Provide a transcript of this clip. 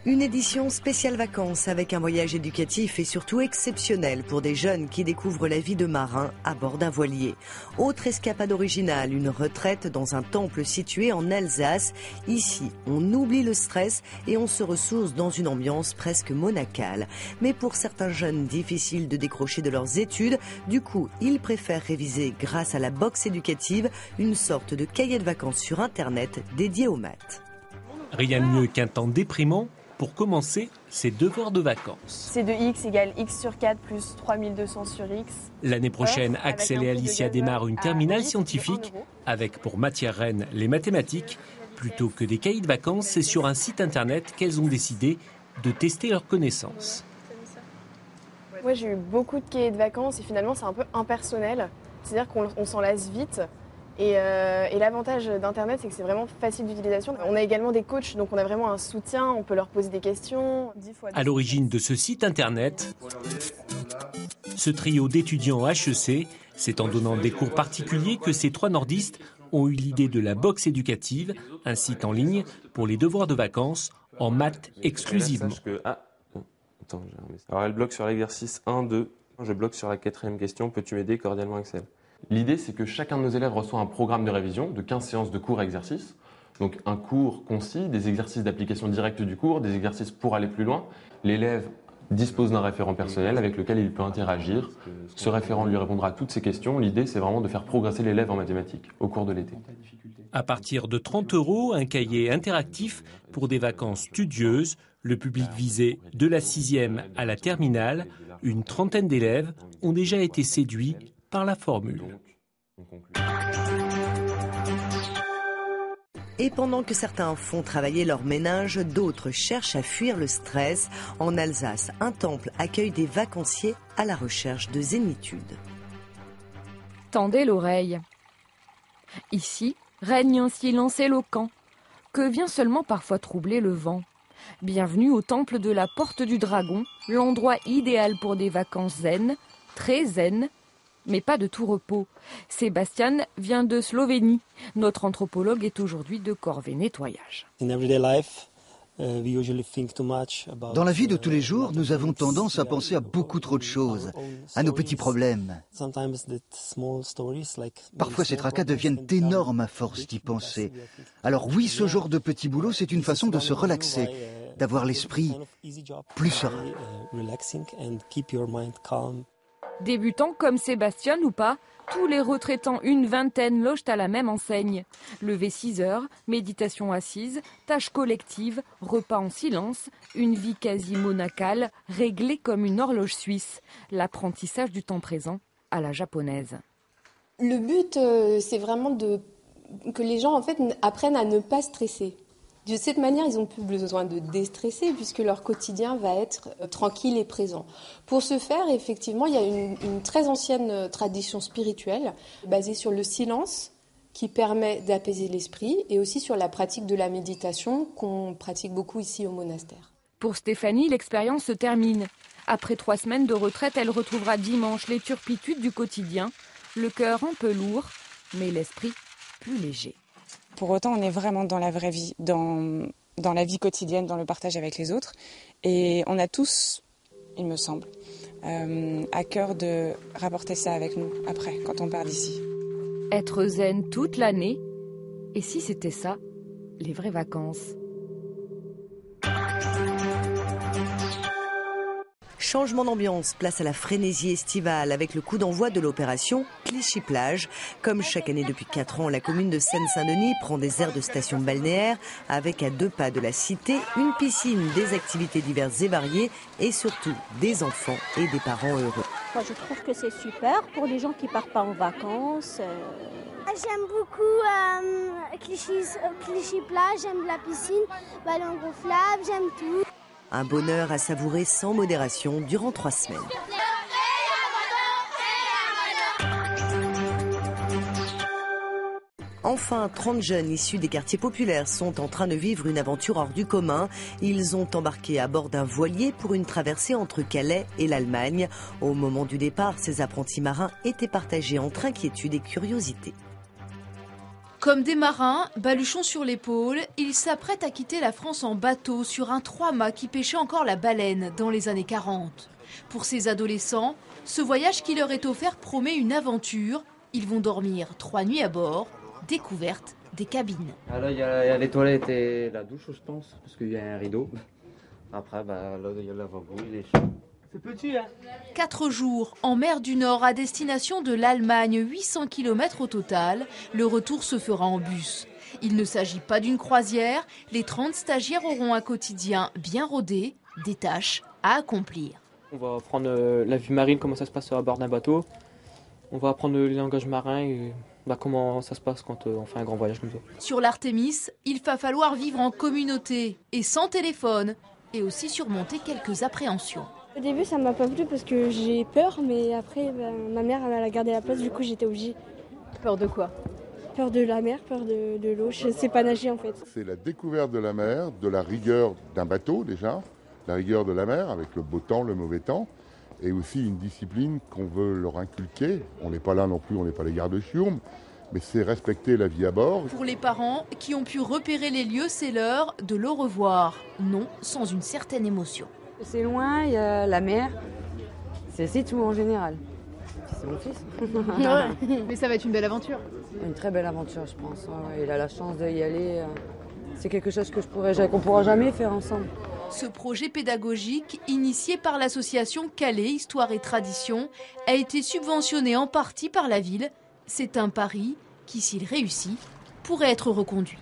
Une édition spéciale vacances avec un voyage éducatif et surtout exceptionnel pour des jeunes qui découvrent la vie de marin à bord d'un voilier. Autre escapade originale, une retraite dans un temple situé en Alsace. Ici, on oublie le stress et on se ressource dans une ambiance presque monacale. Mais pour certains jeunes, difficile de décrocher de leurs études. Du coup, ils préfèrent réviser grâce à la box éducative, une sorte de cahier de vacances sur Internet dédié aux maths. Rien de mieux qu'un temps déprimant pour commencer ses devoirs de vacances. C de x égale x sur 4 plus 3200 sur x. L'année prochaine, Axel et Alicia démarrent une terminale scientifique avec pour matière reine les mathématiques. Plutôt que des cahiers de vacances, c'est sur un site internet qu'elles ont décidé de tester leurs connaissances. Moi j'ai eu beaucoup de cahiers de vacances et finalement c'est un peu impersonnel. C'est-à-dire qu'on s'en lasse vite. Et l'avantage d'Internet, c'est que c'est vraiment facile d'utilisation. On a également des coachs, donc on a vraiment un soutien, on peut leur poser des questions. À l'origine de ce site Internet, ce trio d'étudiants HEC, c'est en donnant des cours particuliers que ces trois nordistes ont eu l'idée de la box éducative, un site en ligne pour les devoirs de vacances en maths exclusivement. Alors elle bloque sur l'exercice 1, 2. Je bloque sur la 4e question. Peux-tu m'aider cordialement, Axel? L'idée, c'est que chacun de nos élèves reçoit un programme de révision de 15 séances de cours et exercices. Donc un cours concis, des exercices d'application directe du cours, des exercices pour aller plus loin. L'élève dispose d'un référent personnel avec lequel il peut interagir. Ce référent lui répondra à toutes ses questions. L'idée, c'est vraiment de faire progresser l'élève en mathématiques au cours de l'été. À partir de 30 €, un cahier interactif pour des vacances studieuses. Le public visé de la 6e à la terminale. Une trentaine d'élèves ont déjà été séduits par la formule. Et pendant que certains font travailler leur méninge, d'autres cherchent à fuir le stress. En Alsace, un temple accueille des vacanciers à la recherche de zénitude. Tendez l'oreille. Ici règne un silence éloquent que vient seulement parfois troubler le vent. Bienvenue au temple de la Porte du Dragon, l'endroit idéal pour des vacances zen, très zen, mais pas de tout repos. Sébastien vient de Slovénie. Notre anthropologue est aujourd'hui de corvée nettoyage. Dans la vie de tous les jours, nous avons tendance à penser à beaucoup trop de choses, à nos petits problèmes. Parfois, ces tracas deviennent énormes à force d'y penser. Alors oui, ce genre de petit boulot, c'est une façon de se relaxer, d'avoir l'esprit plus serein. Débutants comme Sébastien ou pas, tous les retraitants, une vingtaine, logent à la même enseigne. Lever 6 heures, méditation assise, tâches collectives, repas en silence, une vie quasi monacale, réglée comme une horloge suisse. L'apprentissage du temps présent à la japonaise. Le but, c'est vraiment que les gens en fait, apprennent à ne pas stresser. De cette manière, ils n'ont plus besoin de déstresser puisque leur quotidien va être tranquille et présent. Pour ce faire, effectivement, il y a une très ancienne tradition spirituelle basée sur le silence qui permet d'apaiser l'esprit et aussi sur la pratique de la méditation qu'on pratique beaucoup ici au monastère. Pour Stéphanie, l'expérience se termine. Après 3 semaines de retraite, elle retrouvera dimanche les turpitudes du quotidien, le cœur un peu lourd, mais l'esprit plus léger. Pour autant, on est vraiment dans la vraie vie, dans la vie quotidienne, dans le partage avec les autres. Et on a tous, il me semble, à cœur de rapporter ça avec nous après, quand on part d'ici. Être zen toute l'année, et si c'était ça, les vraies vacances? Changement d'ambiance, place à la frénésie estivale avec le coup d'envoi de l'opération Clichy-Plage. Comme chaque année depuis 4 ans, la commune de Seine-Saint-Denis prend des airs de station balnéaire avec à 2 pas de la cité une piscine, des activités diverses et variées et surtout des enfants et des parents heureux. Moi, je trouve que c'est super pour les gens qui ne partent pas en vacances. J'aime beaucoup Clichy-Plage, j'aime la piscine, ballon gonflable, j'aime tout. Un bonheur à savourer sans modération durant 3 semaines. Enfin, 30 jeunes issus des quartiers populaires sont en train de vivre une aventure hors du commun. Ils ont embarqué à bord d'un voilier pour une traversée entre Calais et l'Allemagne. Au moment du départ, ces apprentis marins étaient partagés entre inquiétude et curiosité. Comme des marins, baluchons sur l'épaule, ils s'apprêtent à quitter la France en bateau sur un 3-mâts qui pêchait encore la baleine dans les années 40. Pour ces adolescents, ce voyage qui leur est offert promet une aventure. Ils vont dormir 3 nuits à bord, découverte des cabines. Là, il y a les toilettes et la douche, je pense, parce qu'il y a un rideau. Après, là, il y a le lavabo, les chambres. C'est petit, hein. 4 jours en mer du Nord à destination de l'Allemagne, 800 km au total. Le retour se fera en bus. Il ne s'agit pas d'une croisière. Les 30 stagiaires auront un quotidien bien rodé, des tâches à accomplir. On va apprendre la vie marine, comment ça se passe à bord d'un bateau. On va apprendre le langage marin et comment ça se passe quand on fait un grand voyage comme ça. Sur l'Artémis, il va falloir vivre en communauté et sans téléphone, et aussi surmonter quelques appréhensions. Au début, ça m'a pas plu parce que j'ai peur, mais après, ma mère elle a gardé la place, du coup j'étais obligée. Peur de quoi? Peur de la mer, peur de l'eau, je sais pas nager en fait. C'est la découverte de la mer, de la rigueur d'un bateau déjà, la rigueur de la mer avec le beau temps, le mauvais temps, et aussi une discipline qu'on veut leur inculquer. On n'est pas là non plus, on n'est pas les gardes-chiourmes, mais c'est respecter la vie à bord. Pour les parents qui ont pu repérer les lieux, c'est l'heure de le revoir. Non, sans une certaine émotion. C'est loin, il y a la mer, c'est tout en général. C'est mon fils. Ouais. Mais ça va être une belle aventure. Une très belle aventure, je pense. Ouais, il a la chance d'y aller. C'est quelque chose que qu'on pourra jamais faire ensemble. Ce projet pédagogique, initié par l'association Calais Histoire et Tradition, a été subventionné en partie par la ville. C'est un pari qui, s'il réussit, pourrait être reconduit.